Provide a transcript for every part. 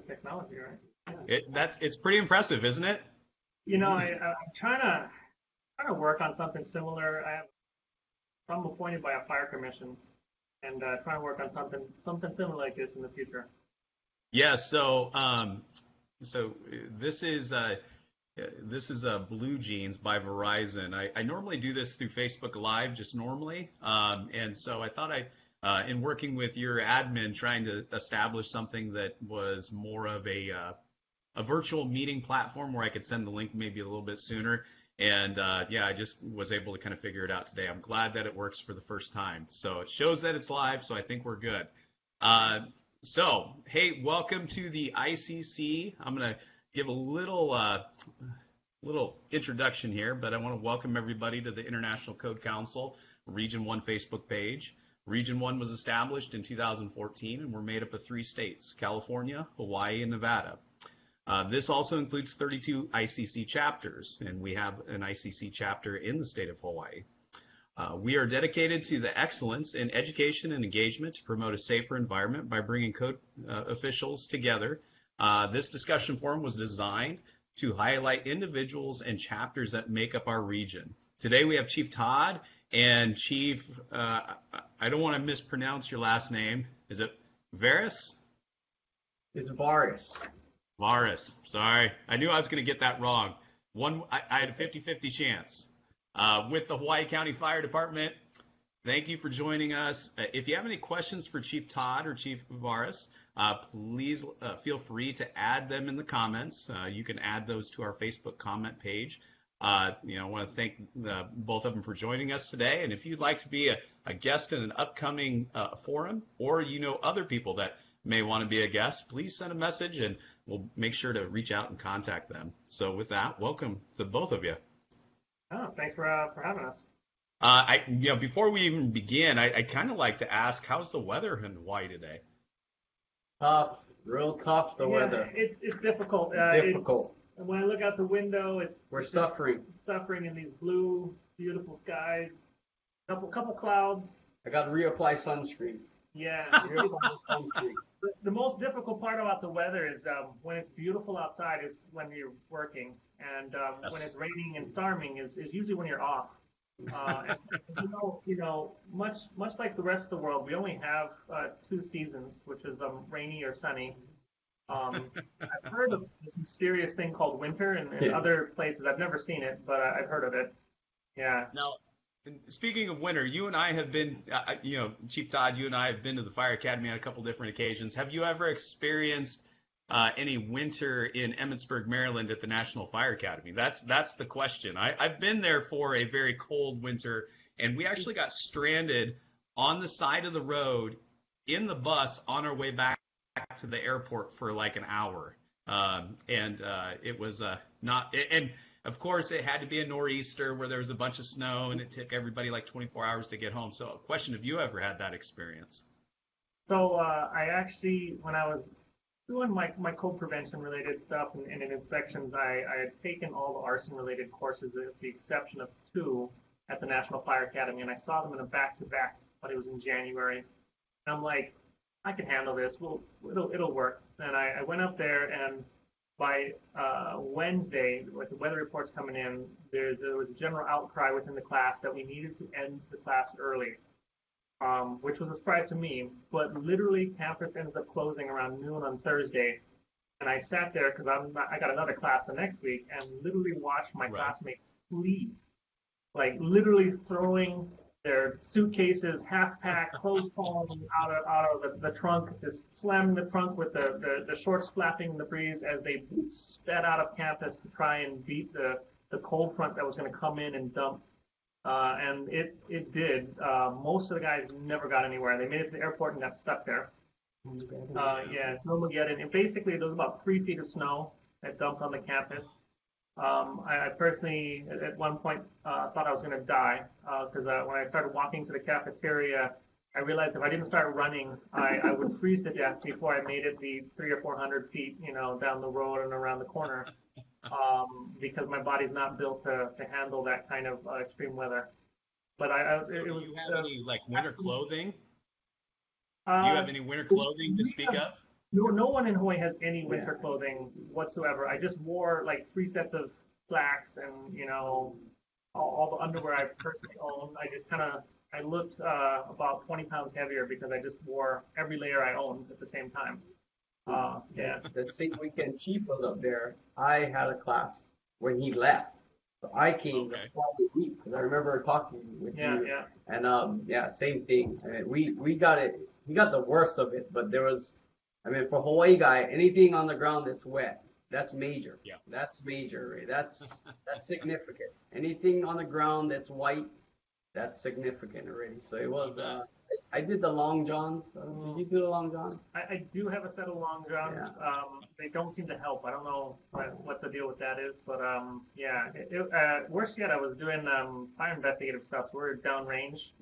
the technology, right? Yeah. It's pretty impressive, isn't it? I'm trying to work on something similar. I'm appointed by a fire commission, and trying to work on something similar like this in the future. Yeah. So this is Blue Jeans by Verizon. I normally do this through Facebook Live, just normally, and so I thought in working with your admin, trying to establish something that was more of a virtual meeting platform where I could send the link maybe a little bit sooner. And yeah, I just was able to kind of figure it out today. I'm glad that it works for the first time. So it shows that it's live, so I think we're good. So, hey, welcome to the ICC. I'm going to give a little introduction here, but I want to welcome everybody to the International Code Council Region 1 Facebook page. Region 1 was established in 2014, and we're made up of 3 states, California, Hawaii, and Nevada. This also includes 32 ICC chapters, and we have an ICC chapter in the state of Hawaii. We are dedicated to the excellence in education and engagement to promote a safer environment by bringing code officials together. This discussion forum was designed to highlight individuals and chapters that make up our region. Today we have Chief Todd and Chief, I don't want to mispronounce your last name. Is it Vares? It's Vares. Vares. Sorry. I knew I was going to get that wrong. I had a 50-50 chance. With the Hawaii County Fire Department, thank you for joining us. If you have any questions for Chief Todd or Chief Vares, please feel free to add them in the comments. You can add those to our Facebook comment page. I want to thank both of them for joining us today. And if you'd like to be a guest in an upcoming forum, or other people that may want to be a guest, please send a message and we'll make sure to reach out and contact them. So with that, welcome to both of you. Oh, thanks for having us. Before we even begin, I kind of like to ask, how's the weather in Hawaii today? Tough, real tough, the weather. It's difficult. Difficult. When I look out the window, we're suffering. Suffering in these blue, beautiful skies. Couple clouds. I got to reapply sunscreen. Yeah. Reapply sunscreen. The most difficult part about the weather is when it's beautiful outside is when you're working, and Yes. when it's raining and storming is usually when you're off. Much like the rest of the world, we only have 2 seasons, which is rainy or sunny. I've heard of this mysterious thing called winter in other places. I've never seen it, but I've heard of it. Yeah. Now, speaking of winter, you and I have been, Chief Todd, you and I have been to the Fire Academy on a couple different occasions. Have you ever experienced any winter in Emmitsburg, Maryland at the National Fire Academy? That's the question. I've been there for a very cold winter, and we actually got stranded on the side of the road in the bus on our way back to the airport for like an hour. It was not, and of course it had to be a nor'easter where there was a bunch of snow and it took everybody like 24 hours to get home. So a question, have you ever had that experience? So I actually, when I was doing my code prevention related stuff and in inspections, I had taken all the arson related courses with the exception of 2 at the National Fire Academy, and I saw them in a back-to-back, but it was in January. And I'm like, I can handle this. It'll work. And I went up there, and by Wednesday, with the weather reports coming in, there was a general outcry within the class that we needed to end the class early, which was a surprise to me. But literally, campus ended up closing around noon on Thursday, and I sat there because I got another class the next week, and literally watched my classmates flee, like literally throwing their suitcases, half-packed, clothes falling out of the trunk, just slamming the trunk with the shorts flapping in the breeze as they sped out of campus to try and beat the cold front that was going to come in and dump. And it did. Most of the guys never got anywhere. They made it to the airport and got stuck there. Snowmageddon. And basically, there was about 3 feet of snow that dumped on the campus. I personally, at one point, thought I was going to die because when I started walking to the cafeteria, I realized if I didn't start running, I would freeze to death before I made it the 300 or 400 feet, down the road and around the corner, because my body's not built to handle that kind of extreme weather. But do you have any winter clothing? Do you have any winter clothing to speak of? no one in Hawaii has any winter clothing whatsoever. I just wore like 3 sets of slacks and, all the underwear I personally own. I looked about 20 pounds heavier because I just wore every layer I owned at the same time. Yeah. The same weekend Chief was up there. I had a class when he left. So I came the following week because I remember talking with you. Yeah. And same thing. I mean, we got it. We got the worst of it, but there was, I mean, for Hawaii guy, anything on the ground that's wet, that's major. Yeah. That's major. Right? That's significant. Anything on the ground that's white, that's significant already. So it was. I did the long johns. Did you do the long johns? I do have a set of long johns. Yeah. They don't seem to help. I don't know what the deal with that is, but worse yet, I was doing fire investigative stuff. So we're downrange.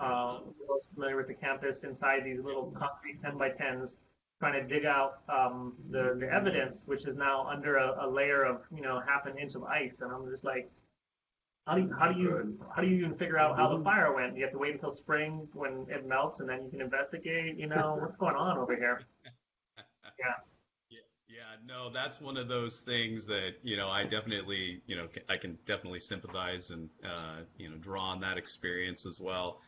Those familiar with the campus, inside these little concrete 10 by 10s, trying to dig out the evidence, which is now under a layer of half an inch of ice, and I'm just like, how do you even figure out how the fire went? You have to wait until spring when it melts, and then you can investigate. What's going on over here? Yeah, no, that's one of those things that, I definitely, I can definitely sympathize and, draw on that experience as well.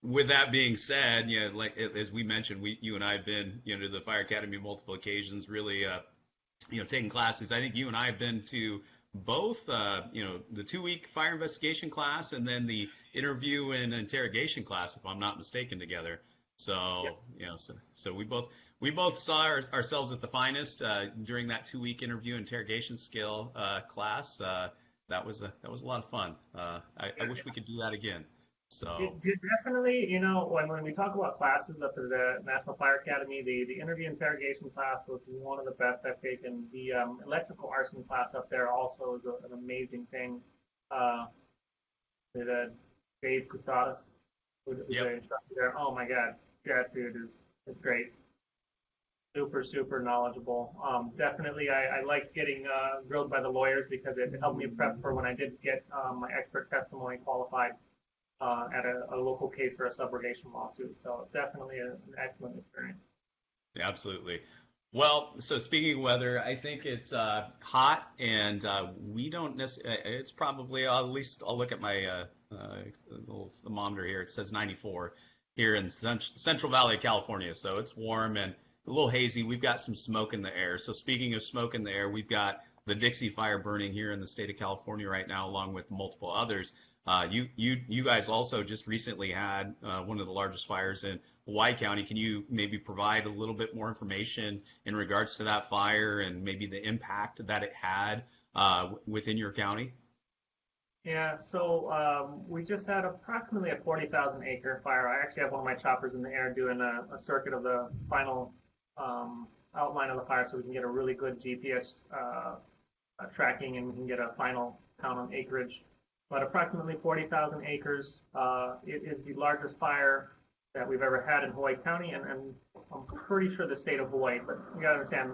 With that being said, like as we mentioned, you and I have been, to the Fire Academy multiple occasions, really, taking classes. I think you and I have been to both, the 2-week fire investigation class and then the interview and interrogation class, if I'm not mistaken, together. So, so we both saw ourselves at the finest during that 2-week interview interrogation skill class. That was a lot of fun. I wish we could do that again. So definitely, when we talk about classes up at the National Fire Academy, the interview interrogation class was one of the best I've taken. The electrical arson class up there also is an amazing thing. Dave Kazuo, who's the instructor there. Oh my God, that dude is great. Super knowledgeable. Definitely, I like getting grilled by the lawyers because it helped me prep for when I did get my expert testimony qualified at a local case for a subrogation lawsuit. So definitely an excellent experience. Yeah, absolutely. Well, so speaking of weather, I think it's hot, and we don't necessarily. It's probably at least I'll look at my little thermometer here. It says 94 here in Central Valley of California, so it's warm and a little hazy. We've got some smoke in the air. So speaking of smoke in the air, we've got the Dixie Fire burning here in the state of California right now, along with multiple others. You guys also just recently had one of the largest fires in Hawaii County. Can you maybe provide a little bit more information in regards to that fire and maybe the impact that it had within your county? Yeah, so we just had approximately a 40,000 acre fire. I actually have one of my choppers in the air doing a circuit of the final outline of the fire so we can get a really good GPS tracking and we can get a final count on acreage. But approximately 40,000 acres. It is the largest fire that we've ever had in Hawaii County, and I'm pretty sure the state of Hawaii. But you gotta understand,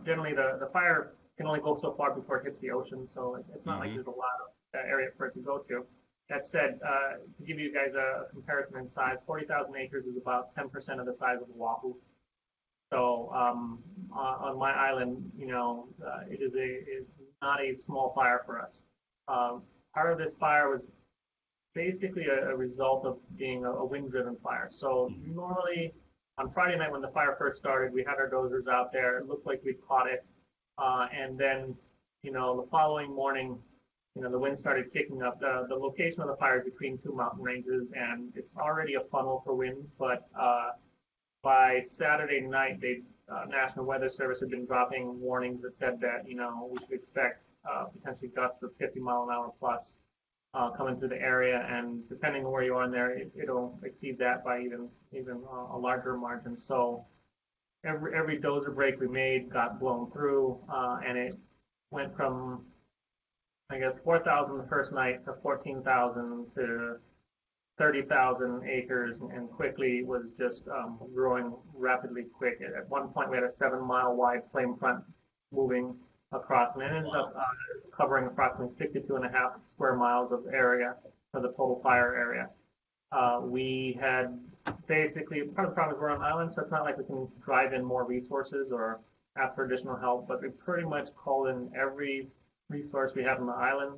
generally the fire can only go so far before it hits the ocean, so it's not like there's a lot of area for it to go to. That said, to give you guys a comparison in size, 40,000 acres is about 10% of the size of Oahu. So on my island, it is not a small fire for us. Part of this fire was basically a result of being a wind-driven fire. So normally on Friday night when the fire first started, we had our dozers out there. It looked like we'd caught it. And then, the following morning, the wind started kicking up. The location of the fire is between 2 mountain ranges, and it's already a funnel for wind. But by Saturday night, the National Weather Service had been dropping warnings that said that, we should expect potentially gusts of 50 mile an hour plus coming through the area, and depending on where you are in there, it'll exceed that by even a larger margin. So every dozer break we made got blown through, and it went from 4,000 the first night to 14,000 to 30,000 acres, and quickly was just growing rapidly quick. At one point, we had a 7-mile wide flame front moving across, and it ended up covering approximately 62.5 square miles of area for the total fire area. We had basically, part of the problem is we're on an island, so it's not like we can drive in more resources or ask for additional help, but we pretty much call in every resource we have on the island,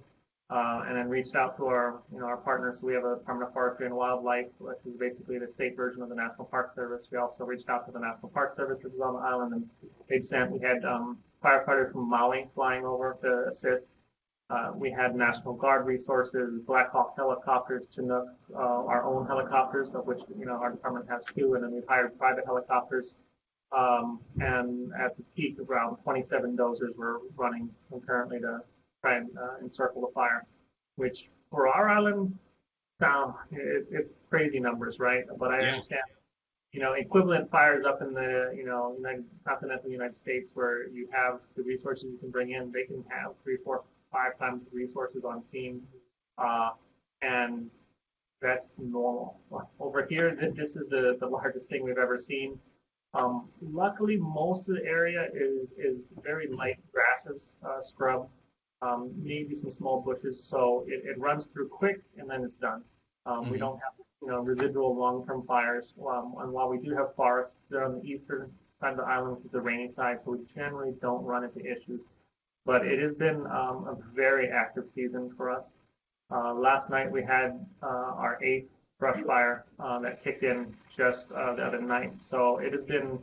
and then reached out to our partners. So we have a Department of Forestry and Wildlife, which is basically the state version of the National Park Service. We also reached out to the National Park Service, which is on the island, and we had firefighters from Maui flying over to assist. We had National Guard resources, Black Hawk helicopters, Chinook, our own helicopters, of which our department has 2, and then we've hired private helicopters. And at the peak, around 27 dozers were running concurrently to try and encircle the fire, which for our island, it's crazy numbers, right? But I understand, equivalent fires up in the, continental United States where you have the resources you can bring in, they can have 3, 4, 5 times the resources on scene, and that's normal. Over here, this is the largest thing we've ever seen. Luckily, most of the area is very light grasses, scrub, maybe some small bushes, so it runs through quick and then it's done. We don't have residual long-term fires, and while we do have forests, they're on the eastern side of the island, which is the rainy side, so we generally don't run into issues. But it has been a very active season for us. Last night we had our 8th brush fire that kicked in just the other night. So it has been,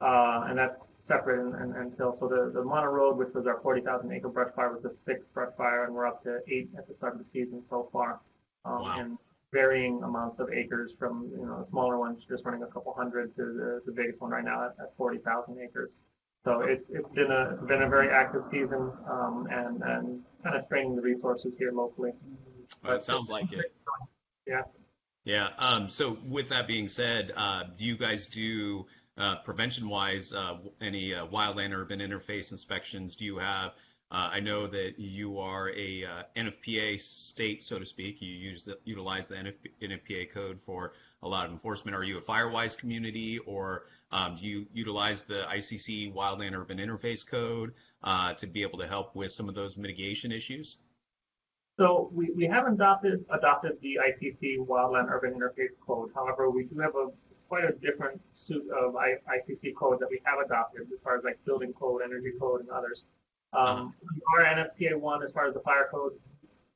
and that's separate until, so the Mono Road, which was our 40,000 acre brush fire, was the 6th brush fire, and we're up to 8 at the start of the season so far. And varying amounts of acres from, the smaller ones just running a couple hundred to the biggest one right now at 40,000 acres. So it's been a very active season, and kind of training the resources here locally. Well, it sounds like it. Yeah. Yeah. So with that being said, do you guys do prevention-wise any wildland urban interface inspections? Do you have? I know that you are a NFPA state, so to speak. You utilize the NFPA code for a lot of enforcement. Are you a Firewise community, or do you utilize the ICC wildland urban interface code to be able to help with some of those mitigation issues? So we haven't adopted the ICC Wildland Urban Interface Code. However, we do have quite a different suite of ICC codes that we have adopted as far as like building code, energy code, and others. Our NFPA 1, as far as the fire code,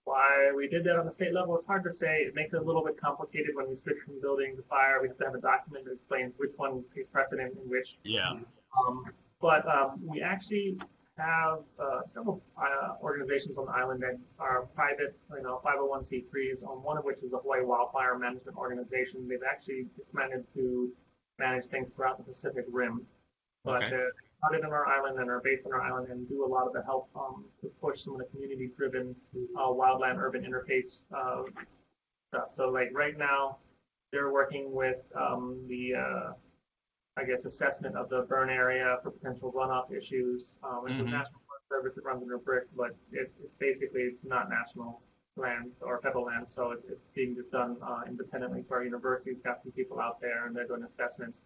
why we did that on the state level, it's hard to say. It makes it a little bit complicated when we switch from building to fire. We have to have a document that explains which one takes precedent in which. Yeah. But we actually have several organizations on the island that are private, 501c3s, one of which is the Hawaii Wildfire Management Organization. They've actually expanded to manage things throughout the Pacific Rim. But they're started on our island and are based on our island and do a lot of the help to push some of the community-driven wildland urban interface stuff. So like right now, they're working with the assessment of the burn area for potential runoff issues. It's a National Park Service that runs under BRIC, but it's basically not national land or federal land, so it's being just done independently. So our university's got some people out there, and they're doing assessments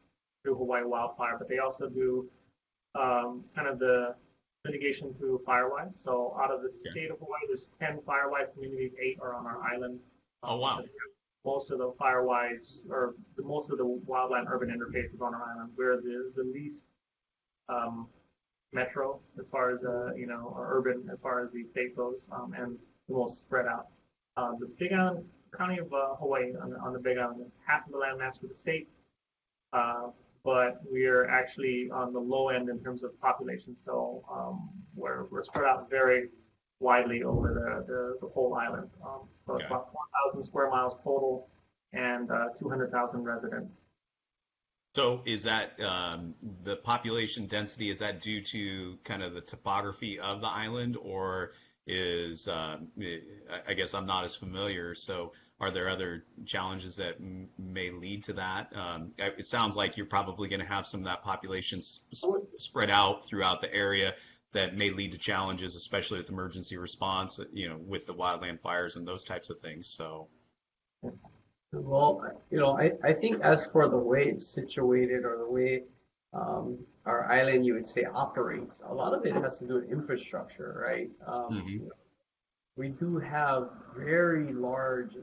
through Hawaii Wildfire, but they also do kind of the mitigation through Firewise. So out of the state of Hawaii, there's 10 Firewise communities, 8 are on our island. Oh, wow. Most of the Firewise, or most of the wildland urban interfaces on our island. We're the least metro as far as or urban as far as the state goes, and the most spread out. The Big Island County of Hawaii on the Big Island is half of the landmass for the state, but we're actually on the low end in terms of population. So we're spread out very widely over the whole island. So it's about 4,000 square miles total and 200,000 residents. So is that the population density, is that due to kind of the topography of the island, or is, I guess I'm not as familiar, so are there other challenges that may lead to that? It sounds like you're probably going to have some of that population spread out throughout the area that may lead to challenges, especially with emergency response, with the wildland fires and those types of things. So, well, I think as for the way it's situated or the way our island, you would say, operates, a lot of it has to do with infrastructure, right? We do have very large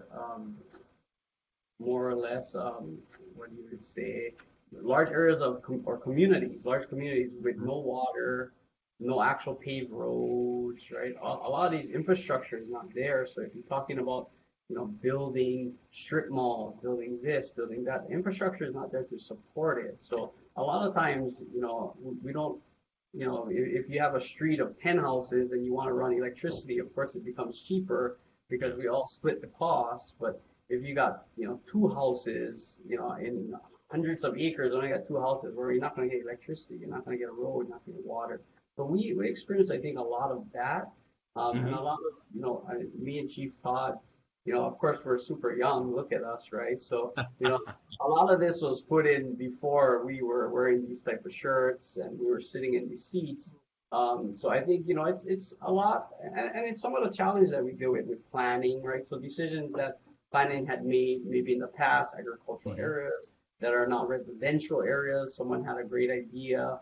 more or less, what you would say, large areas of communities, large communities with no water, no actual paved roads, right? A lot of these infrastructure is not there. So if you're talking about, building strip malls, building this, building that, the infrastructure is not there to support it. So a lot of times, we don't, if you have a street of 10 houses and you want to run electricity, of course it becomes cheaper because we all split the cost. But if you got, two houses, in hundreds of acres, only got two houses where you're not going to get electricity, you're not going to get a road, you're not going to get water. So we experienced, I think, a lot of that. And a lot of, me and Chief Todd, of course we're super young, look at us, right? So, a lot of this was put in before we were wearing these type of shirts and we were sitting in these seats. So I think, it's a lot, and it's some of the challenges that we deal with planning, right? So decisions that planning had made maybe in the past, agricultural areas that are now residential areas. Someone had a great idea,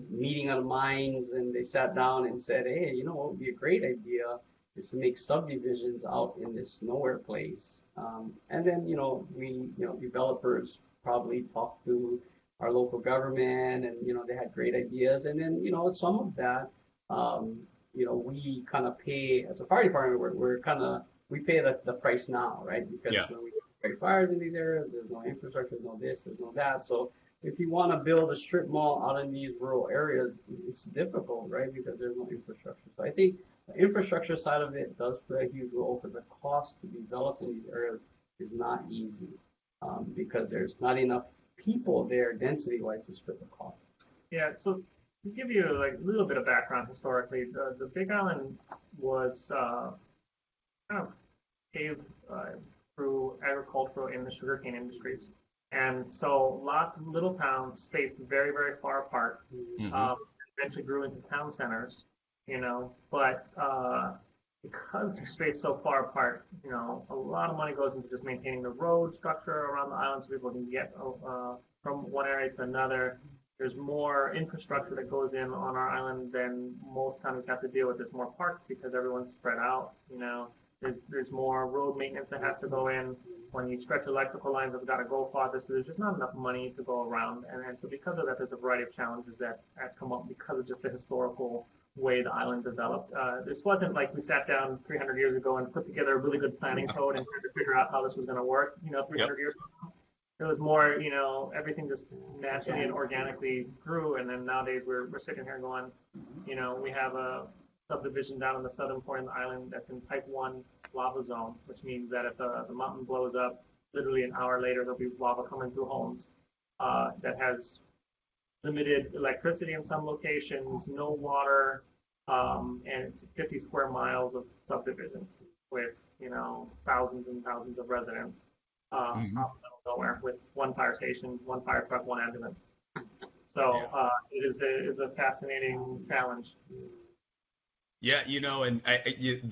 meeting of the minds, and they sat down and said, hey, what would be a great idea is to make subdivisions out in this nowhere place. And then, we, developers probably talked to our local government and, they had great ideas. And then, some of that, we kind of pay, as a fire department, we pay the price now, right? Because when we fight fires in these areas, there's no infrastructure, there's no this, there's no that. So if you want to build a strip mall out in these rural areas, it's difficult, right? Because there's no infrastructure. So I think the infrastructure side of it does play a huge role, because the cost to develop in these areas is not easy, because there's not enough people there density-wise to split the cost. Yeah, so to give you a little bit of background historically, the Big Island was kind of paved through agricultural and the sugarcane industries. And so lots of little towns spaced very, very far apart, eventually grew into town centers, but because they're spaced so far apart, a lot of money goes into just maintaining the road structure around the island so people can get from one area to another. There's more infrastructure that goes in on our island than most towns have to deal with. There's more parks because everyone's spread out, There's more road maintenance that has to go in. When you stretch electrical lines, it's got to go farther, so there's just not enough money to go around. And so because of that, there's a variety of challenges that come up because of just the historical way the island developed. This wasn't like we sat down 300 years ago and put together a really good planning code and tried to figure out how this was going to work, 300 years ago. It was more, everything just naturally and organically grew. And then nowadays we're sitting here going, we have a subdivision down in the southern part of the island that's in type 1 lava zone, which means that if the mountain blows up, literally an hour later there'll be lava coming through homes. That has limited electricity in some locations, no water, and it's 50 square miles of subdivision with thousands and thousands of residents out in the middle of nowhere with one fire station, one fire truck, one ambulance. So it is a fascinating challenge. Yeah, and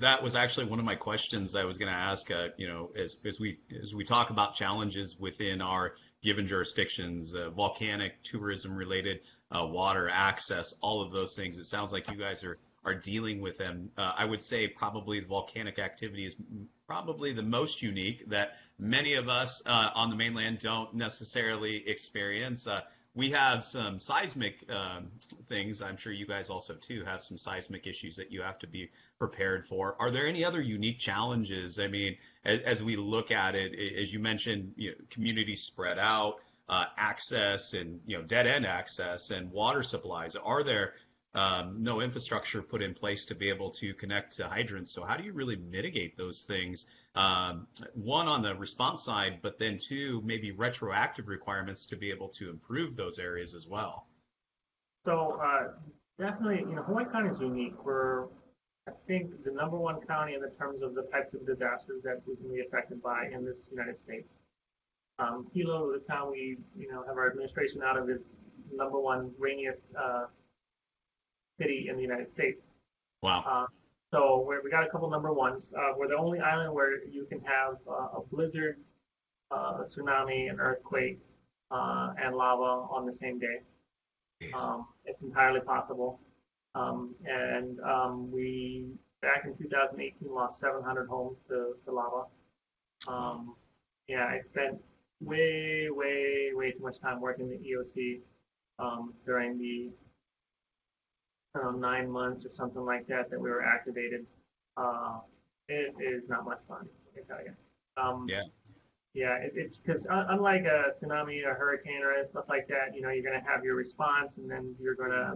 that was actually one of my questions I was going to ask. As we talk about challenges within our given jurisdictions, volcanic, tourism-related, water access, all of those things. It sounds like you guys are dealing with them. I would say probably the volcanic activity is probably the most unique that many of us on the mainland don't necessarily experience. We have some seismic things. I'm sure you guys also, too, have some seismic issues that you have to be prepared for. Are there any other unique challenges? I mean, as we look at it, as you mentioned, communities spread out, access and, dead-end access and water supplies. Are there no infrastructure put in place to be able to connect to hydrants? So how do you really mitigate those things? One, on the response side, but then two, maybe retroactive requirements to be able to improve those areas as well. So definitely, Hawaii County is unique. We're, I think, the number one county in the terms of the types of disasters that we can be affected by in this United States. Hilo, the town we, have our administration out of, is number one rainiest city in the United States. Wow. So we got a couple number ones. We're the only island where you can have a blizzard, a tsunami, an earthquake, and lava on the same day. It's entirely possible. We, back in 2018, lost 700 homes to lava. Yeah, I spent way, way, way too much time working the EOC during the, I don't know, 9 months or something like that we were activated. Uh, it is not much fun, I can tell you. Yeah. Yeah, it's because unlike a tsunami, a hurricane, or stuff like that, you know, you're going to have your response, and then you're going to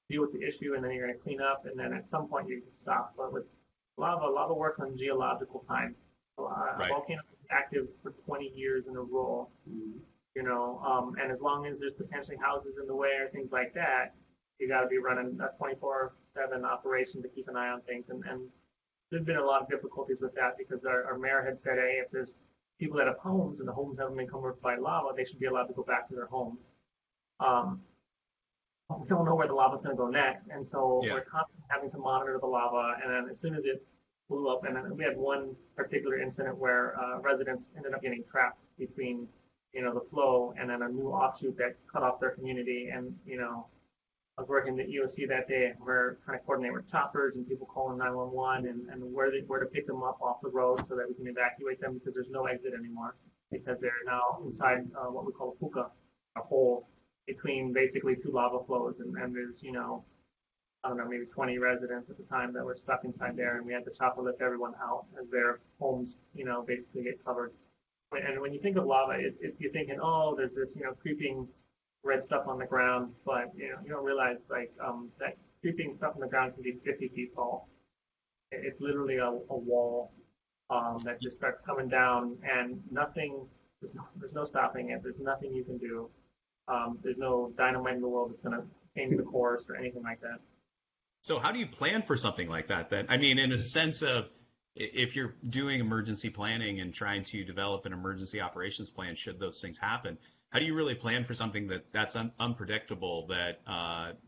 deal with the issue, and then you're going to clean up, and then at some point you can stop. But with lava works on geological time. A Right. volcano is active for 20 years in a row, you know, and as long as there's potentially houses in the way or things like that, you got to be running a 24/7 operation to keep an eye on things. And there's been a lot of difficulties with that because our mayor had said, hey, if there's people that have homes and the homes haven't been covered by lava, they should be allowed to go back to their homes. We don't know where the lava is going to go next, and so Yeah. we're constantly having to monitor the lava. And then as soon as it blew up, and then we had one particular incident where residents ended up getting trapped between, you know, the flow and then a new offshoot that cut off their community. And you know, I was working the EOC that day. We're trying to coordinate with choppers and people calling 911 and where to pick them up off the road so that we can evacuate them because there's no exit anymore because they're now inside what we call a puka, a hole between basically two lava flows. And there's, you know, I don't know, maybe 20 residents at the time that were stuck inside there, and we had to chopper lift everyone out as their homes, you know, basically get covered. And when you think of lava, you're thinking, oh, there's this, you know, creeping red stuff on the ground, but you know, you don't realize like that creeping stuff on the ground can be 50 feet tall. It's literally a wall that just starts coming down, and there's no stopping it. There's nothing you can do. There's no dynamite in the world that's going to change the course or anything like that. So how do you plan for something like that then? I mean, in a sense of if you're doing emergency planning and trying to develop an emergency operations plan should those things happen, how do you really plan for something that's unpredictable that,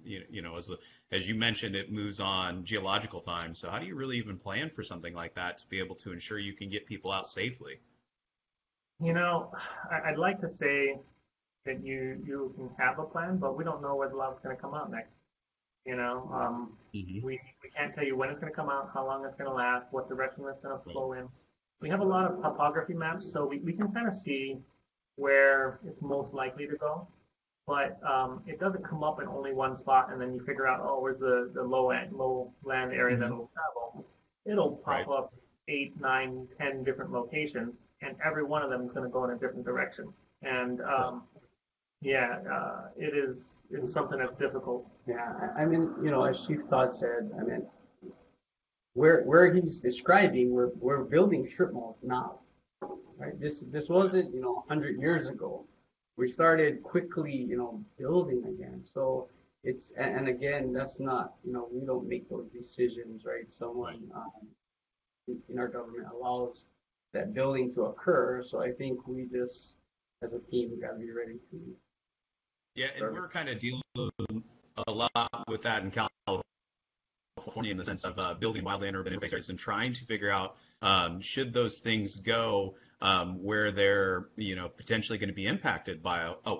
you know, as you mentioned, it moves on geological time. So how do you really even plan for something like that to be able to ensure you can get people out safely? You know, I'd like to say that you can have a plan, but we don't know where the lava's going to come out next. You know, we can't tell you when it's going to come out, how long it's going to last, what direction it's going to flow in. We have a lot of topography maps, so we can kind of see where it's most likely to go, but it doesn't come up in only one spot, and then you figure out, oh, where's the low land area that will travel. It'll pop up 8, 9, 10 different locations, and every one of them is going to go in a different direction. And it's something that's difficult. Yeah, I mean, you know, as Chief Todd said, I mean, where he's describing, we're building strip malls now, right? This wasn't, you know, 100 years ago. We started quickly, you know, building again. So it's, and again, that's not, you know, we don't make those decisions, right? Someone in our government allows that building to occur. So I think we just, as a team, we got to be ready to. Yeah, and we're kind of dealing a lot with that in California in the sense of building wildland urban interfaces and trying to figure out should those things go where they're, you know, potentially going to be impacted by a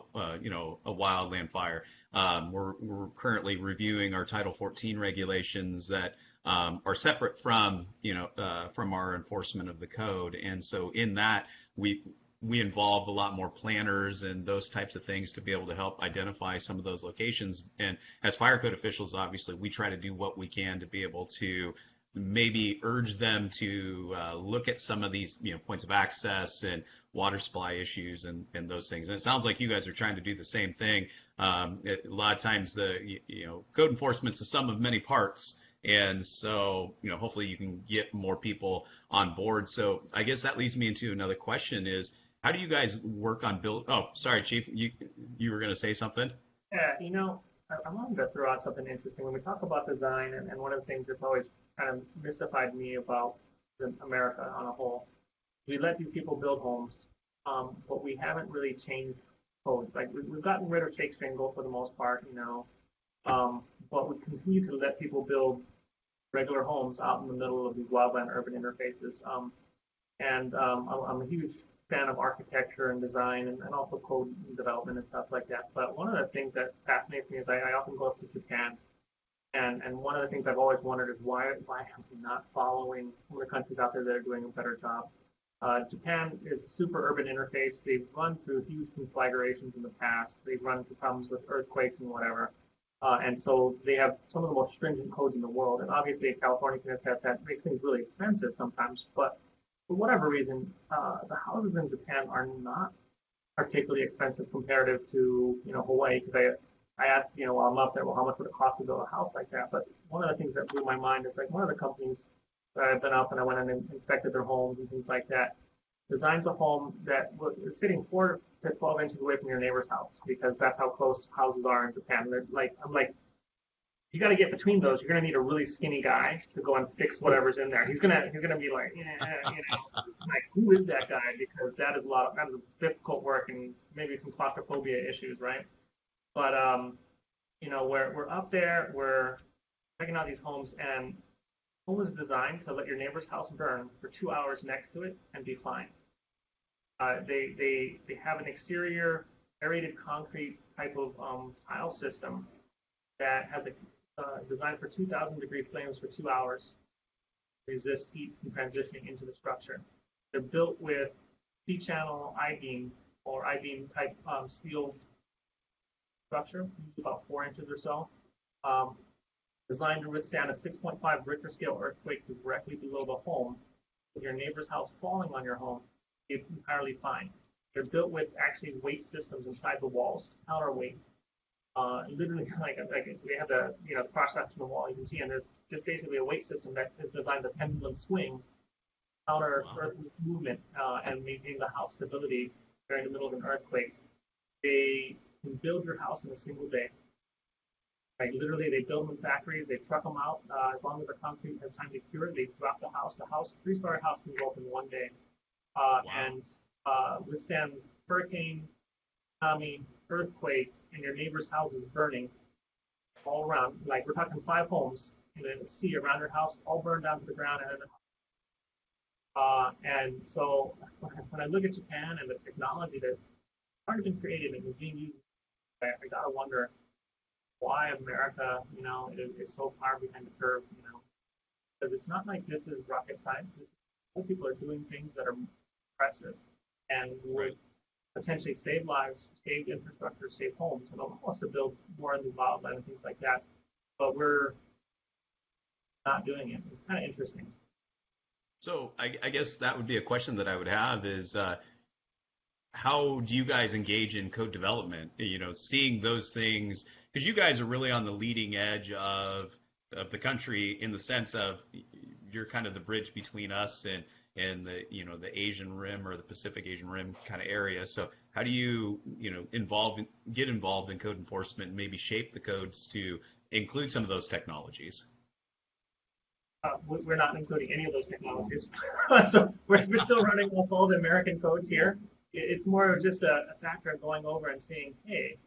wildland fire. We're currently reviewing our Title 14 regulations that are separate from, from our enforcement of the code. And so in that, we involve a lot more planners and those types of things to be able to help identify some of those locations. And as fire code officials, obviously, we try to do what we can to be able to maybe urge them to look at some of these, points of access and water supply issues and those things. And it sounds like you guys are trying to do the same thing. A lot of times the, code enforcement's a sum of many parts. And so, hopefully you can get more people on board. So I guess that leads me into another question is, how do you guys work on build? Oh, sorry, Chief, you were going to say something? Yeah, I wanted to throw out something interesting. When we talk about design, and one of the things that's always kind of mystified me about America on a whole, we let these people build homes, but we haven't really changed codes. Like we've gotten rid of shake shingle for the most part, but we continue to let people build regular homes out in the middle of these wildland urban interfaces. I'm a huge fan of architecture and design and also code development and stuff like that. But one of the things that fascinates me is I often go up to Japan, and one of the things I've always wondered is why am I not following some of the countries out there that are doing a better job? Japan is super urban interface. They've run through huge conflagrations in the past. They've run into problems with earthquakes and whatever. And so they have some of the most stringent codes in the world. And obviously California can attest that makes things really expensive sometimes. But for whatever reason, the houses in Japan are not particularly expensive comparative to, Hawaii. Because I asked, while I'm up there, well, how much would it cost to build a house like that? But one of the things that blew my mind is like one of the companies that I've been up and I went and inspected their homes and things like that, designs a home that was sitting 4 to 12 inches away from your neighbor's house because that's how close houses are in Japan. They're like, I'm like, you got to get between those. You're gonna need a really skinny guy to go and fix whatever's in there. He's gonna be like, like who is that guy? Because that is that is difficult work and maybe some claustrophobia issues, right? But we're up there, we're checking out these homes, and home was designed to let your neighbor's house burn for 2 hours next to it and be fine. They have an exterior aerated concrete type of tile system that has a designed for 2,000 degree flames for 2 hours, resist heat from transitioning into the structure. They're built with C-channel I-beam or I-beam type steel structure, about 4 inches or so. Designed to withstand a 6.5 Richter scale earthquake directly below the home. With your neighbor's house falling on your home, it's entirely fine. They're built with actually weight systems inside the walls, counterweight. Literally, like we have the cross section of the wall you can see, and there's just basically a weight system that is designed to pendulum swing, counter earth movement, and maintain the house stability during the middle of an earthquake. They can build your house in a single day. Like literally, they build them in factories, they truck them out. As long as the concrete has time to cure, they drop the house. The house, 3-story house, can go up in 1 day, and withstand hurricane, tsunami, earthquake, and your neighbor's house is burning all around. Like we're talking 5 homes in the sea around your house, all burned down to the ground. And so when I look at Japan and the technology that's already been created and is being used, I gotta wonder why America, is so far behind the curve, because it's not like this is rocket science. People are doing things that are impressive and would potentially save lives, save infrastructure, save homes, and allow us to build more in the wildland and things like that. But we're not doing it. It's kind of interesting. So I guess that would be a question that I would have is, how do you guys engage in code development? Seeing those things, because you guys are really on the leading edge of the country in the sense of you're kind of the bridge between us and the the Asian Rim or the Pacific Asian Rim kind of area. So how do you get involved in code enforcement and maybe shape the codes to include some of those technologies? We're not including any of those technologies, so we're still running off all the American codes here. It's more of just a factor of going over and seeing, hey,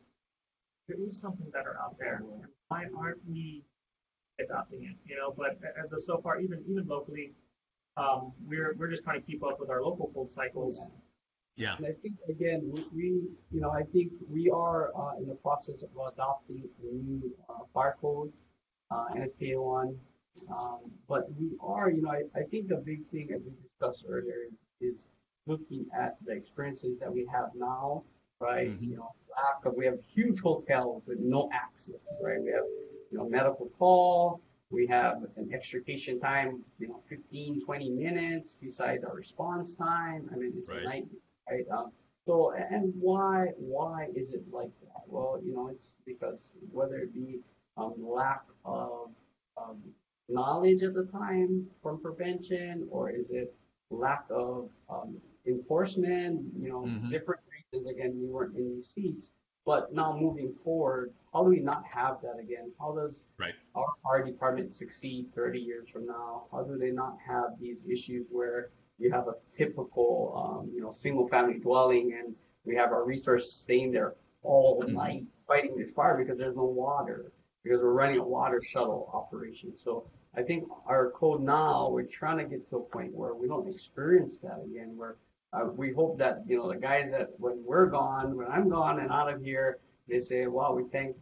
there is something better out there. Why aren't we adopting it? But as of so far, even locally, we're just trying to keep up with our local code cycles. Yeah. And I think again, I think we are in the process of adopting a new fire code, NSPA1. But we are, I think the big thing, as we discussed earlier, is looking at the experiences that we have now, right? Mm-hmm. We have huge hotels with no access, right? We have, medical call. We have an extrication time, 15, 20 minutes besides our response time. I mean, it's a nightmare, right? So, and why is it like that? Well, it's because whether it be lack of knowledge at the time from prevention, or is it lack of enforcement, Mm-hmm. different reasons. Again, we weren't in these seats. But now moving forward, how do we not have that again? How does our fire department succeed 30 years from now? How do they not have these issues where you have a typical, single family dwelling and we have our resource staying there all night fighting this fire because there's no water, because we're running a water shuttle operation. So I think our code now, we're trying to get to a point where we don't experience that again, where we hope that, the guys that when we're gone, when I'm gone and out of here, they say, wow, we thank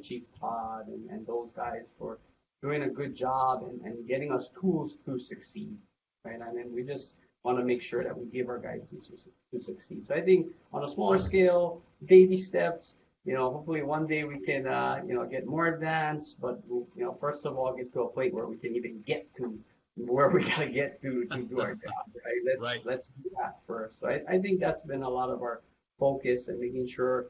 Chief Todd and those guys for doing a good job and getting us tools to succeed, right? I mean, we just want to make sure that we give our guys to succeed. So I think on a smaller scale, baby steps, hopefully one day we can, get more advanced, but first of all, get to a point where we can even get to where we gotta get to do our job, right? Let's do that first. So I think that's been a lot of our focus and making sure,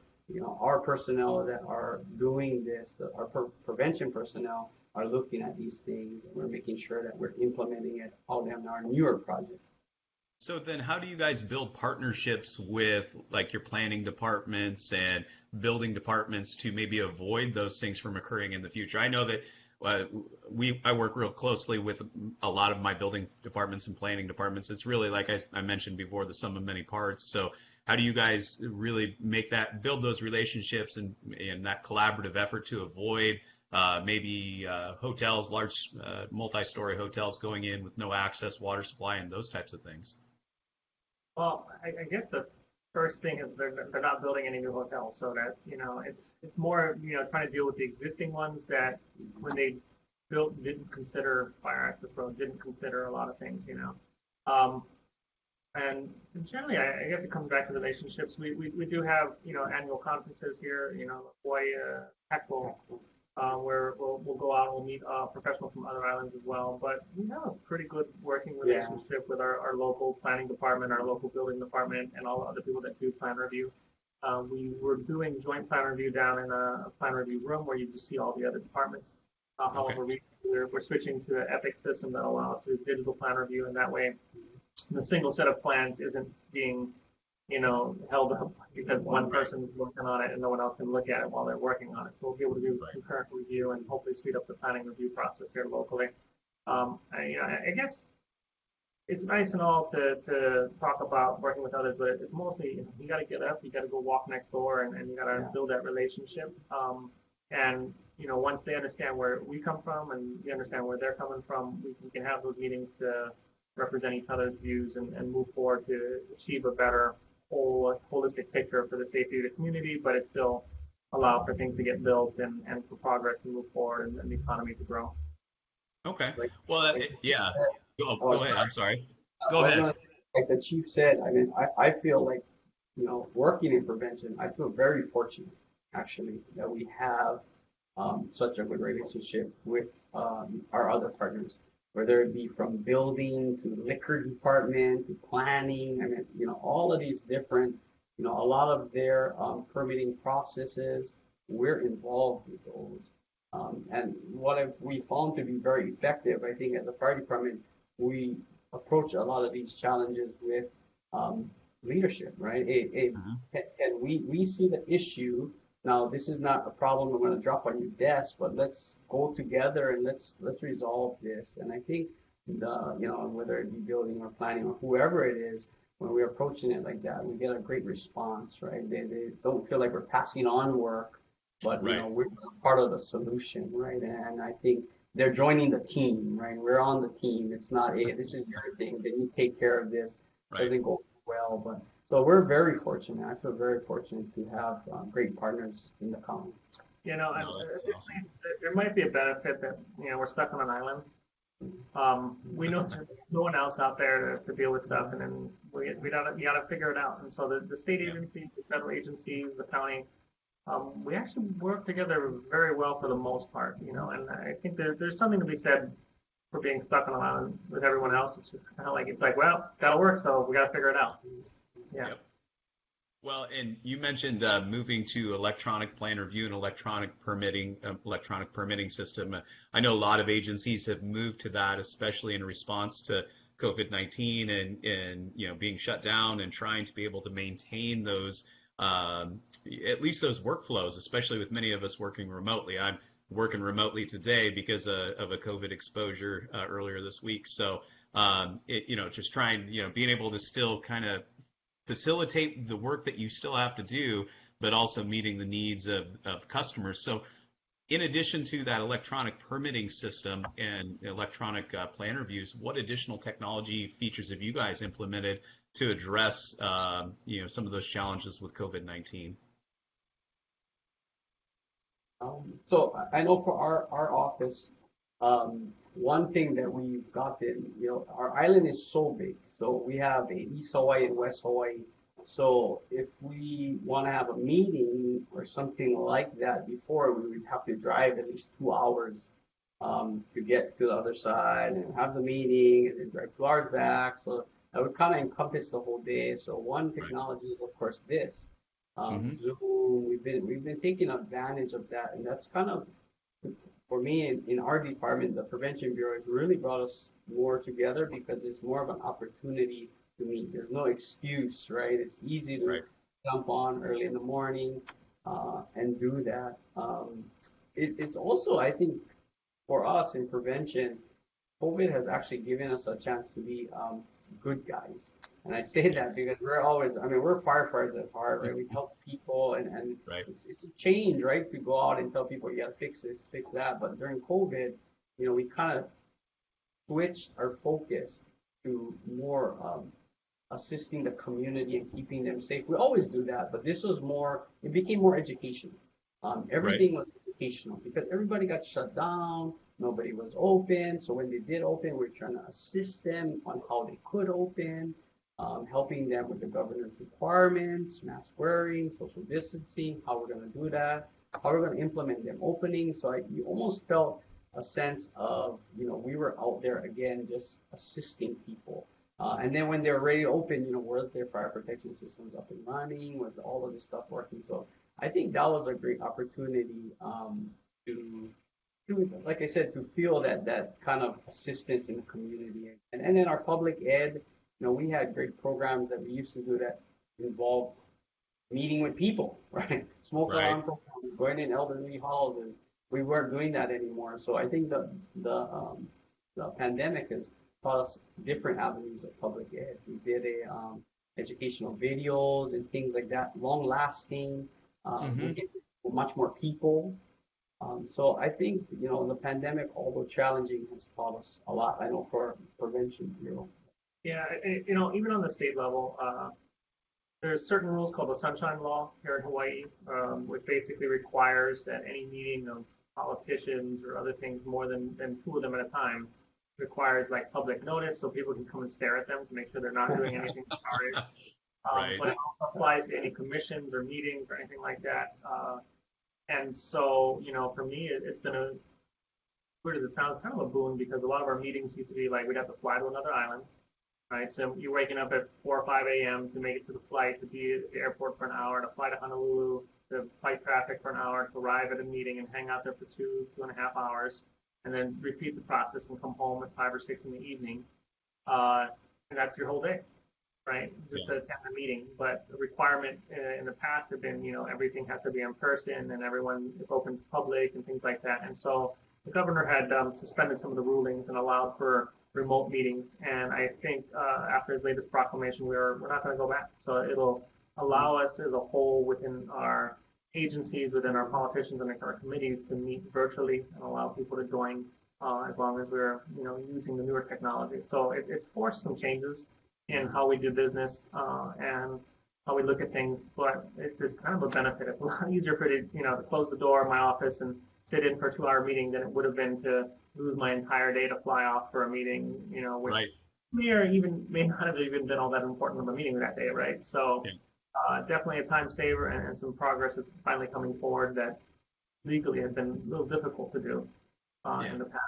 our personnel that are doing this, our prevention personnel are looking at these things, and we're making sure that we're implementing it all in our newer projects. So then how do you guys build partnerships with like your planning departments and building departments to maybe avoid those things from occurring in the future? I know that I work real closely with a lot of my building departments and planning departments. It's really, like I mentioned before, the sum of many parts. So how do you guys really build those relationships and that collaborative effort to avoid maybe hotels, large multi-story hotels going in with no access, water supply, and those types of things? Well, I guess the first thing is they're not building any new hotels, so that it's more trying to deal with the existing ones that when they built didn't consider fire access road, didn't consider a lot of things, and generally I guess it comes back to relationships. We do have annual conferences here, Hawaii, Heckle, where we'll go out and we'll meet professionals from other islands as well. But we have a pretty good working relationship with our local planning department, our local building department, and all the other people that do plan review. We were doing joint plan review down in a plan review room where you just see all the other departments. However, recently we're switching to an Epic system that allows us to do digital plan review, and that way the single set of plans isn't being held up because one person is working on it and no one else can look at it while they're working on it. So we'll be able to do concurrent review and hopefully speed up the planning review process here locally. I guess it's nice and all to talk about working with others, but it's mostly you got to get up, you got to go walk next door, and you got to build that relationship. And once they understand where we come from and we understand where they're coming from, we can have those meetings to represent each other's views and move forward to achieve a better holistic picture for the safety of the community, but it still allow for things to get built and for progress to move forward and the economy to grow. Okay. Well, go ahead. I'm sorry. Go ahead. Like the chief said, I mean, I feel like, working in prevention, I feel very fortunate actually that we have such a good relationship with our other partners, whether it be from building to liquor department to planning. I mean, all of these different, a lot of their permitting processes, we're involved with those. And what have we found to be very effective, I think, at the fire department, we approach a lot of these challenges with leadership, right? And we see the issue. Now, this is not a problem I'm going to drop on your desk, but let's go together and let's resolve this. And I think, whether it be building or planning or whoever it is, when we're approaching it like that, we get a great response, right? They don't feel like we're passing on work, but we're part of the solution, right? And I think they're joining the team, right? We're on the team. It's not, hey, this is your thing, then you take care of this. Right. Doesn't go well, but so we're very fortunate. I feel very fortunate to have great partners in the county. Awesome. There might be a benefit that we're stuck on an island. We know there's no one else out there to deal with stuff, and then we gotta figure it out. And so the state agencies, the federal agencies, the county, we actually work together very well for the most part. And I think there's something to be said for being stuck on an island with everyone else. It's just kind of like it's gotta work, so we gotta figure it out. Yeah. Yep. Well, and you mentioned moving to electronic plan review and electronic permitting system. I know a lot of agencies have moved to that, especially in response to COVID-19 and being shut down and trying to be able to maintain those at least those workflows, especially with many of us working remotely. I'm working remotely today because of a COVID exposure earlier this week. So just trying being able to still kind of facilitate the work that you still have to do, but also meeting the needs of customers. So in addition to that electronic permitting system and electronic plan reviews, what additional technology features have you guys implemented to address some of those challenges with COVID-19? So I know for our office, one thing that we've gotten, our island is so big. So we have a East Hawaii and West Hawaii. So if we want to have a meeting or something like that before, we would have to drive at least 2 hours to get to the other side and have the meeting and then drive 2 hours back. So that would kind of encompass the whole day. So one technology is of course this Zoom. We've been taking advantage of that, and that's kind of, for me in our department, the prevention bureau has really brought us more together because it's more of an opportunity to meet. There's no excuse, right? It's easy to jump on early in the morning and do that. It's also, I think, for us in prevention, COVID has actually given us a chance to be good guys. And I say that because we're firefighters at heart, right? We help people and it's a change, right? To go out and tell people, you got to fix this, fix that. But during COVID, we kind of switched our focus to more assisting the community and keeping them safe. We always do that, but this was more, it became more education. Everything was educational because everybody got shut down. Nobody was open. So when they did open, we're trying to assist them on how they could open, helping them with the governor's requirements, mask wearing, social distancing, how we're going to do that, how we're going to implement them opening. So you almost felt a sense of, we were out there again, just assisting people. And then when they're ready to open, was their fire protection systems up and running? Was all of this stuff working? So I think that was a great opportunity to, like I said, to feel that kind of assistance in the community. And in our public ed, we had great programs that we used to do that involved meeting with people, right? Smoke alarm programs, going in elderly halls, and we weren't doing that anymore. So I think the pandemic has taught us different avenues of public ed. We did educational videos and things like that, long lasting. We get much more people. So I think, the pandemic, although challenging, has taught us a lot. I know for prevention bureau. Yeah, even on the state level, there's certain rules called the Sunshine Law here in Hawaii, which basically requires that any meeting of politicians or other things, more than two of them at a time, requires like public notice so people can come and stare at them to make sure they're not doing anything nefarious. But it also applies to any commissions or meetings or anything like that. And so, for me, it's been weird as it sounds, kind of a boon because a lot of our meetings used to be like we'd have to fly to another island, right? So you're waking up at 4 or 5 a.m. to make it to the flight, to be at the airport for an hour, to fly to Honolulu, to fight traffic for an hour, to arrive at a meeting and hang out there for 2.5 hours, and then repeat the process and come home at 5 or 6 in the evening. And that's your whole day, right? Just to attend the meeting. But the requirement in the past had been, everything has to be in person and everyone is open to public and things like that. And so the governor had suspended some of the rulings and allowed for remote meetings. And I think after his latest proclamation, we're not going to go back. So it'll allow us as a whole within our agencies, within our politicians and our committees to meet virtually and allow people to join as long as we're, using the newer technology. So it's forced some changes in how we do business and how we look at things, but there's kind of a benefit. It's a lot easier for it to close the door of my office and sit in for a 2-hour meeting than it would have been to lose my entire day to fly off for a meeting, which may not have even been all that important of a meeting that day, right? So definitely a time saver and some progress is finally coming forward that legally has been a little difficult to do in the past.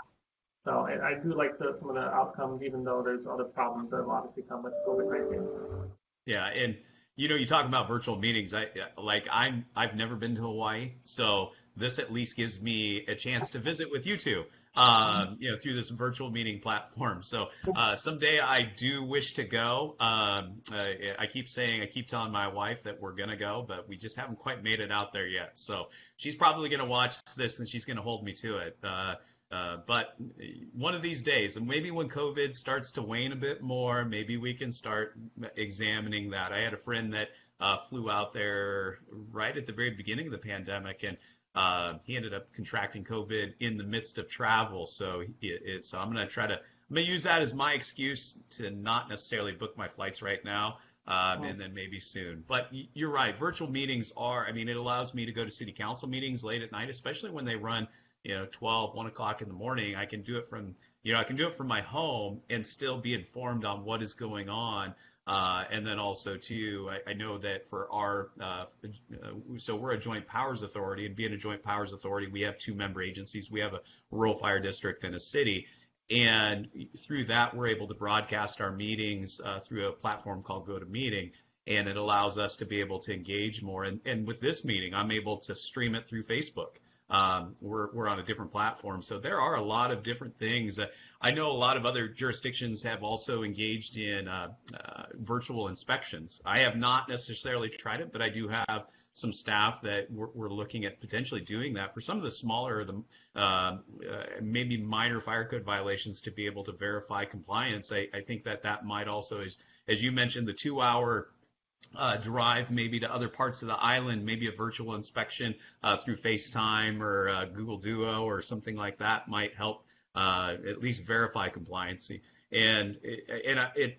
So I do like some of the outcomes, even though there's other problems that have obviously come with COVID-19. Yeah, and you talk about virtual meetings. I've never been to Hawaii, so this at least gives me a chance to visit with you two, through this virtual meeting platform. So someday I do wish to go. I keep telling my wife that we're gonna go, but we just haven't quite made it out there yet. So she's probably gonna watch this and she's gonna hold me to it. But one of these days, and maybe when COVID starts to wane a bit more, maybe we can start examining that. I had a friend that flew out there right at the very beginning of the pandemic, and he ended up contracting COVID in the midst of travel. So I'm going to use that as my excuse to not necessarily book my flights right now. And then maybe soon. But you're right. Virtual meetings it allows me to go to city council meetings late at night, especially when they run 12, 1 o'clock in the morning. I can do it from, I can do it from my home and still be informed on what is going on. And then also too, I know that for our, so we're a joint powers authority, and being a joint powers authority, we have 2 member agencies. We have a rural fire district and a city. And through that, we're able to broadcast our meetings through a platform called GoToMeeting, and it allows us to be able to engage more. And with this meeting, I'm able to stream it through Facebook. We're on a different platform. So there are a lot of different things. I know a lot of other jurisdictions have also engaged in virtual inspections. I have not necessarily tried it, but I do have some staff that we're looking at potentially doing that for some of the smaller, maybe minor fire code violations, to be able to verify compliance. I think that might also, as you mentioned, the 2-hour drive maybe to other parts of the island, maybe a virtual inspection through FaceTime or Google Duo or something like that might help at least verify compliance. And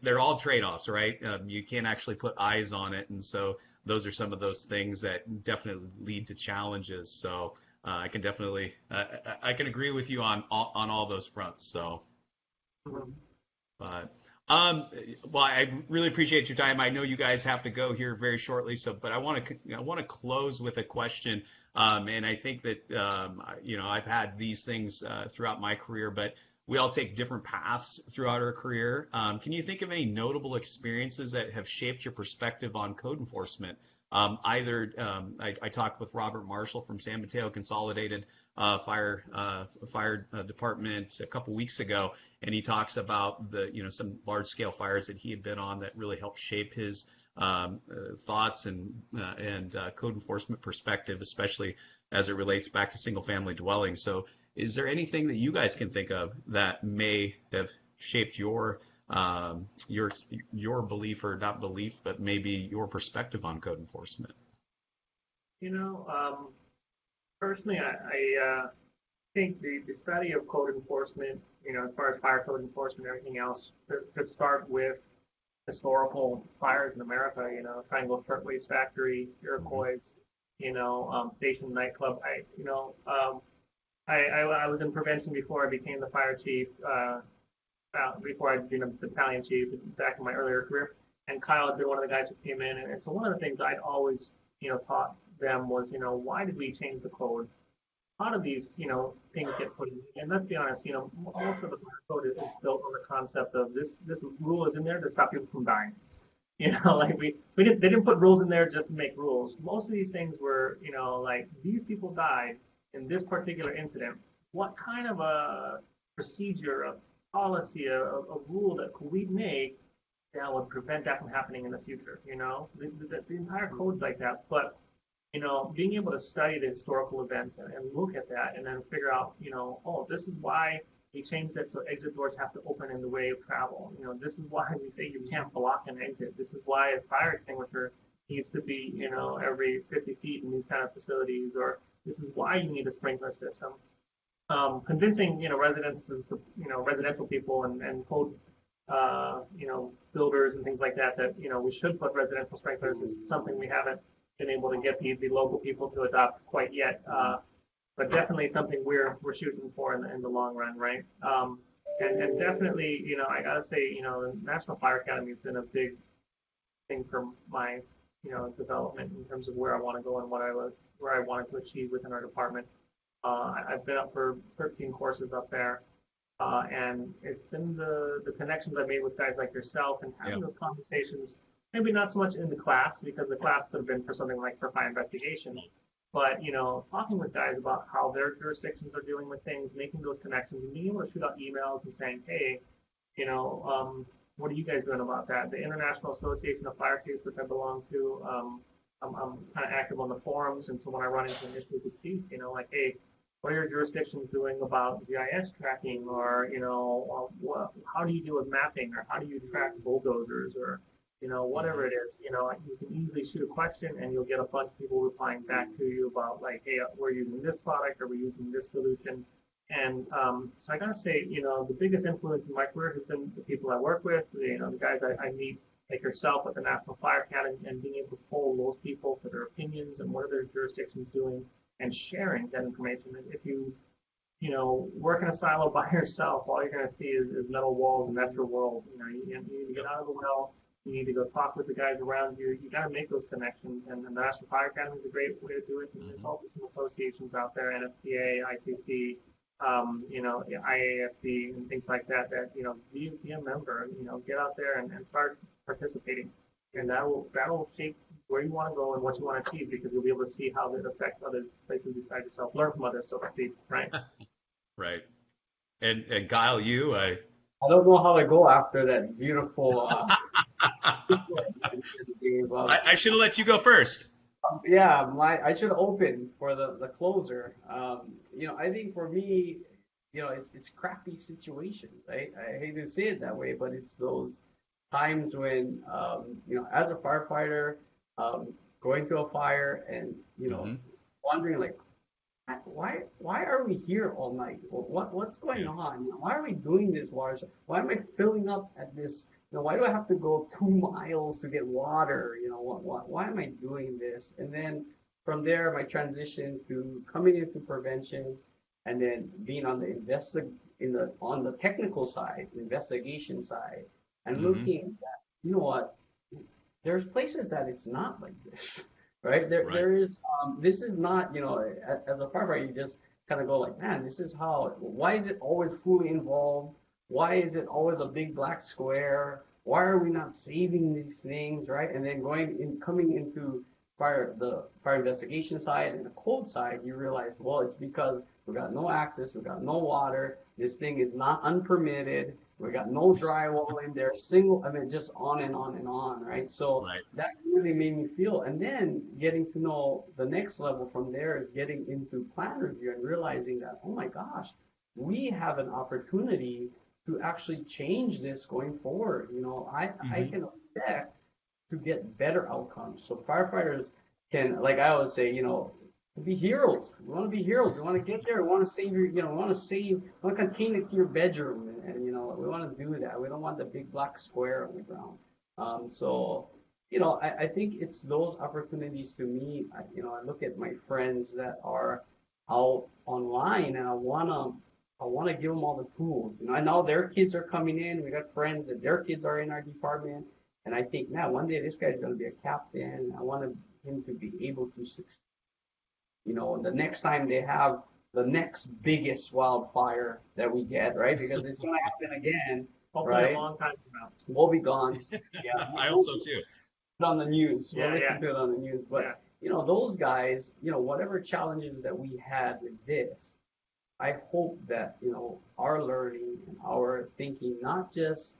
they're all trade-offs, right? You can't actually put eyes on it, and so those are some of those things that definitely lead to challenges. So I can definitely I can agree with you on all those fronts. So, but. Well, I really appreciate your time. I know you guys have to go here very shortly, but I want to close with a question. And I think that I've had these things throughout my career, but we all take different paths throughout our career. Can you think of any notable experiences that have shaped your perspective on code enforcement? I talked with Robert Marshall from San Mateo Consolidated Fire Department a couple weeks ago, and he talks about some large scale fires that he had been on that really helped shape his thoughts and code enforcement perspective, especially as it relates back to single family dwellings. So is there anything that you guys can think of that may have shaped your belief, or not belief, but maybe your perspective on code enforcement? Personally, I think the study of code enforcement, as far as fire code enforcement and everything else, could start with historical fires in America. Triangle Shirtwaist Factory, Iroquois, Station Nightclub. I was in prevention before I became the fire chief. Before I became a battalion chief back in my earlier career, and Kyle had been one of the guys who came in, and so one of the things I'd always taught them was why did we change the code? How do these things get put in? And let's be honest, most of the fire code is built on the concept of this rule is in there to stop people from dying. Like they didn't put rules in there just to make rules. Most of these things were like these people died in this particular incident. What kind of a procedure, a policy, a rule that could we make that would prevent that from happening in the future? The entire code's like that. But being able to study the historical events and look at that and then figure out, this is why we changed it so exit doors have to open in the way of travel. This is why we say you can't block an exit. This is why a fire extinguisher needs to be, every 50 feet in these kind of facilities, or this is why you need a sprinkler system. Convincing residential people and code builders and things like that we should put residential sprinklers is something we haven't been able to get the local people to adopt quite yet, but definitely something we're shooting for in the long run, right? And definitely I gotta say the National Fire Academy has been a big thing for my development in terms of where I want to go and where I wanted to achieve within our department. I've been up for 13 courses up there, and it's been the connections I made with guys like yourself and having those conversations, maybe not so much in the class, because the class could have been for something like for fire investigation, but talking with guys about how their jurisdictions are dealing with things, making those connections, and being able to shoot out emails and saying, hey, what are you guys doing about that? The International Association of Fire Chiefs, which I belong to, I'm kind of active on the forums, and so when I run into an issue with chief, like, hey, what are your jurisdictions doing about GIS tracking, or how do you deal with mapping, or how do you track bulldozers, or whatever it is. You can easily shoot a question, and you'll get a bunch of people replying back to you about like, hey, we're using this product, or we're using this solution. And so I gotta say, the biggest influence in my career has been the people I work with, the guys I meet, like yourself at the National Fire Academy, and being able to poll those people for their opinions and what are their jurisdictions doing, and sharing that information. And if you work in a silo by yourself, all you're going to see is metal walls, and that's your world. You need to get out of the well. You need to go talk with the guys around you. You got to make those connections, and the National Fire Academy is a great way to do it. And there's also some associations out there, NFPA, ICC, IAFC, and things like that. Be a member. Get out there and start participating, and that'll shape where you want to go and what you want to achieve, because you'll be able to see how it affects other places beside yourself. Learn from others, so to speak. Right. Right. And Kyle, I don't know how to go after that beautiful. I should have let you go first. Yeah, I should open for the closer. I think for me, it's crappy situations. Right? I hate to say it that way, but it's those times when, as a firefighter, going through a fire and wondering like, why are we here all night? What's going on? Why are we doing this water? Why am I filling up at this? Why do I have to go 2 miles to get water? Why am I doing this? And then from there, my transition to coming into prevention, and then being on the technical side, investigation side, and looking at, there's places that it's not like this. Right? There is, this is not, as a firefighter, you just kind of go like, man, this is why is it always fully involved? Why is it always a big black square? Why are we not saving these things, right? And then coming into the fire investigation side and the code side, you realize, well, it's because we got no access, we got no water, this thing is not unpermitted, we got no drywall in there, just on and on and on, right? So that really made me feel, and then getting to know the next level from there is getting into plan review and realizing that, oh my gosh, we have an opportunity to actually change this going forward. I can affect to get better outcomes. So firefighters can, like I always say, be heroes. We want to be heroes. We want to get there. We want to save we want to contain it to your bedroom. And we want to do that. We don't want the big black square on the ground. I think it's those opportunities to me. I look at my friends that are out online, and I want to give them all the tools. I know their kids are coming in. We got friends that their kids are in our department. And I think, man, one day this guy's going to be a captain. I want him to be able to succeed. The next time they have the next biggest wildfire that we get, right? Because it's going to happen again, hopefully right? A long time from now. We'll be gone. Yeah, I hope so too. On the news, we'll listen to it on the news. But those guys, whatever challenges that we had with this, I hope that our learning and our thinking, not just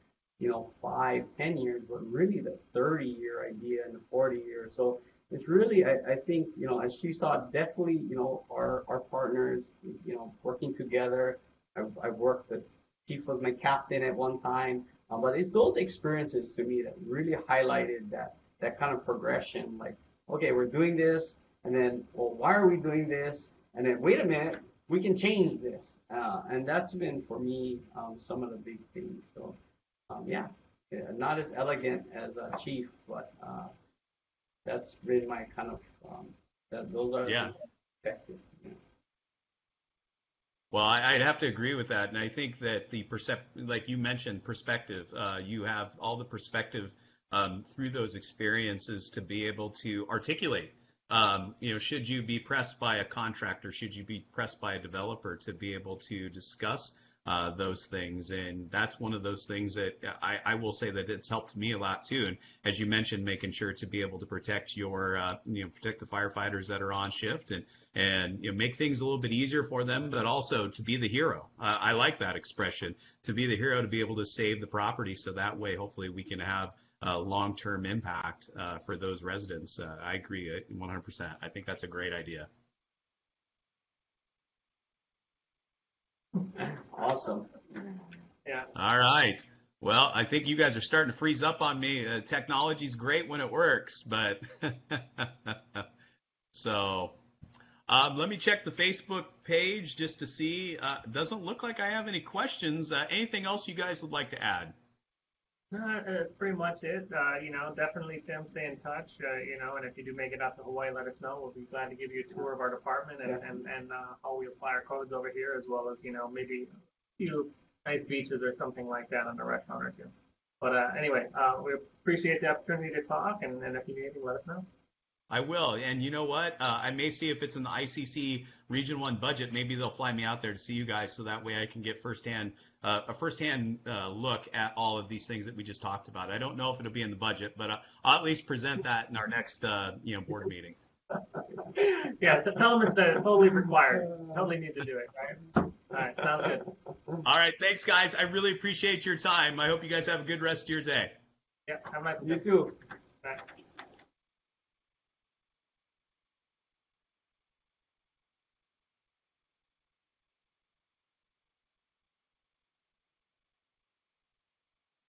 5, 10 years, but really the 30-year idea and the 40 years. So it's really, I think, as she saw, definitely, our partners, working together. I've worked with Chief was my captain at one time, but it's those experiences to me that really highlighted that kind of progression. Like, okay, we're doing this, and then, well, why are we doing this? And then, wait a minute, we can change this. And that's been, for me, some of the big things. So, not as elegant as Chief, but that's really my kind of, those are effective. Yeah. Well, I'd have to agree with that. And I think that like you mentioned, perspective, you have all the perspective through those experiences to be able to articulate. Should you be pressed by a contractor? Should you be pressed by a developer to be able to discuss those things? And that's one of those things that I will say that it's helped me a lot too. And as you mentioned, making sure to be able to protect protect the firefighters that are on shift and make things a little bit easier for them, but also to be the hero. I like that expression, to be the hero, to be able to save the property. So that way, hopefully we can have long-term impact for those residents. I agree 100%. I think that's a great idea. Awesome. Yeah. All right. Well, I think you guys are starting to freeze up on me. Technology's great when it works, but so let me check the Facebook page just to see. Doesn't look like I have any questions. Anything else you guys would like to add? No, that's pretty much it. Definitely, Tim, stay in touch. And if you do make it out to Hawaii, let us know. We'll be glad to give you a tour of our department and how we apply our codes over here, as well as maybe a few nice beaches or something like that on the restaurant or two. But anyway, we appreciate the opportunity to talk, and if you need anything, let us know. I will. And you know what? I may see if it's in the ICC Region 1 budget. Maybe they'll fly me out there to see you guys so that way I can get a firsthand look at all of these things that we just talked about. I don't know if it'll be in the budget, but I'll at least present that in our next board meeting. Yeah, tell them it's totally required. Totally need to do it, right? All right, sounds good. All right, thanks, guys. I really appreciate your time. I hope you guys have a good rest of your day. Yeah, have a nice You too.